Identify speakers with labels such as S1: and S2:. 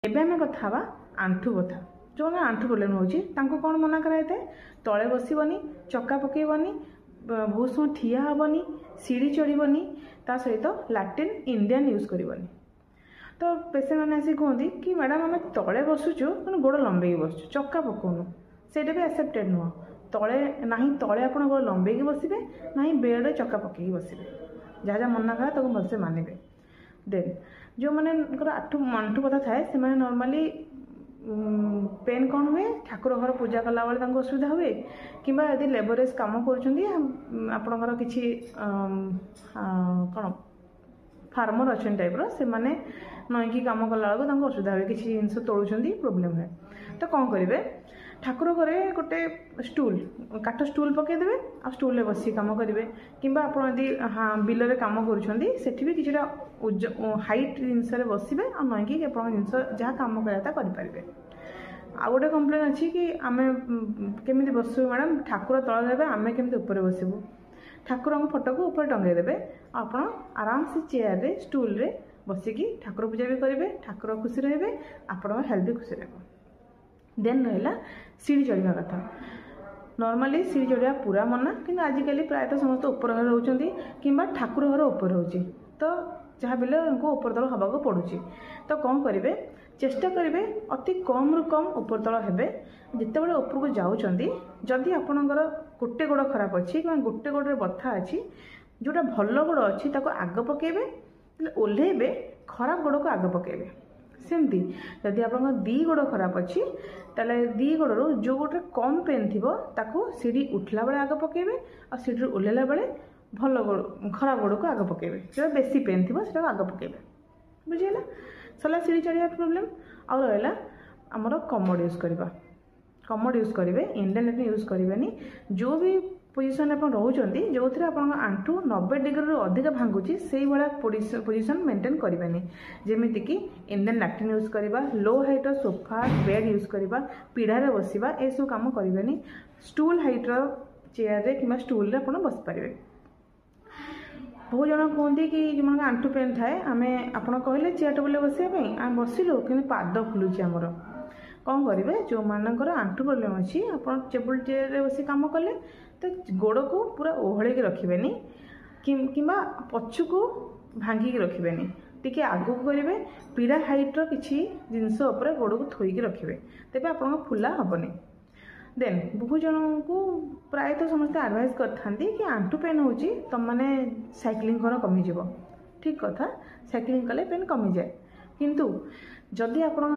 S1: एबे आम कथा हवा आंठू बथा। जो आंठू प्रोब्लेम होची तांको कौन मना कराए थे? तले बसबनी, चक्का पकेबनी, बहुत समय ठिया हेबनी, सीढ़ी चढ़नी, ता सहित लैट्रिन इंडियन यूज करनी। तो पेसेंट मैंने आसी कहते कि मैडम आम तले बसुचु गोड़ लंबे बसुचु, चक्का पकाउनु, से भी एक्सेप्टेड नुह। तले ना तले आप गोड़ लंबे बसबे ना बेड चक्का पकई बसबे, जहाँ जहाँ मना करा तक भलसे मानवे। देन जो मैंने आंठू बथा थाए से नॉर्मली पेन कौन हुए, ठाकुर घर पूजा कला बेले असुविधा हुए कि यदि लेबरेज कम कर किसी कौन फार्मर अच्छे टाइप्र से मैंने नईकी कम कला बेलू असुविधा हुए, किसी जिन तोलुं प्रोब्लेम हुए। तो कौन करेंगे, ठाकुर घरे गोटे स्टूल काठ स्टूल पकईदे आ स्टूल बस कम करेंगे कि हाँ बिल में कम करी भी किसी हाइट जिनस बसवे आ नईकी जिन जहाँ कम करें। आ गोटे कंप्लेन अच्छी कि आम केमी बसबू मैडम, ठाकुर तल देवे आम केमी ऊपर बसबू, ठाकुर फोटो को ऊपर टंगे देवे, आप आराम से चेयर रे स्टूल रे बसिकी ठाकुर पूजा भी करेंगे, ठाकुर खुशी रहे, आपण हेल्थ भी खुशी रहा। देन रहा सीढ़ी चढ़ा कथा। नॉर्मली सीढ़ी चढ़ा पूरा मना, कि आजिकल प्रायतः समस्त ऊपर घर रोचे कि ठाकुर घर ऊपर हो, तो जहाँ भी ऊपर तल हवा पड़ुची। तो कौन करेंगे, चेष्टा करेंगे अति कम रु कम ऊपर तल हेबे। जितेबाला ऊपर को जाउछंदी, जदि आपणकर गोटे गोड़ खराब अच्छी कि गोटे गोड़े बथा अच्छी, जोटा भल गोड़ अच्छी ताको आग पकेबे, ओह्लेबे खराब गोड़ को आग पकेबे। सेमती जदि आप दी गोड़ खराब अच्छी ताले दी गोड़ जो गोटे कम पेन थी ताको सीढ़ी उठला बेले आग पकेबे और सीढ़ी ओह्लेला बेले भल गोड़ खराब गोड़ को आग पकेबे, जो बेसी पेन थी से आग पकेबे। बुझीगला सला सीढ़ी चढ़िया प्रोब्लेम। आ रहा आमर कमोड यूज करवा, कमोड यूज करेंगे, इंडियन लैट्रिन यूज करेंगे। जो भी पोजिशन आप रोचे जो थे आप आंठू 90 डिग्री अधिक भांगुची से भाया पोजिशन मेंटेन करेंगे। जमीक इंडियन लैट्रिन यूज करवा, लो हाइट सोफा बेड यूज करवा, पीढ़ार बसवा, ये सब कम करेंगे। स्टूल हाइट्र चेयर रे कि स्टूल आप बस पारे। बहुत जन कहते कि जो आंठू पेन थाए आम आप कहले चेयर टेबुल बसापी आम बसिलु कि पाद फुलुची आमर। कौन करेंगे, जो मानकर आंठू प्रोब्लेम अच्छी आप टेबुल चेयर बस कम कले तो गोड़ को पूरा ओहल रखें कि पछु को भांगिक रखें, टी आग को करेंगे, पीड़ा हाइट्र किसी जिनस गोड़ को थोक रखेंगे, तेज आप फुला हेनी। देन बहुत जन को प्रायतः समस्त एडवाइस करते कि आंठू पेन हो तुम मैंने साइक्लिंग कर कमिज। ठीक कथा, साइक्लिंग कले पेन कमी जाए, किंतु जदि आप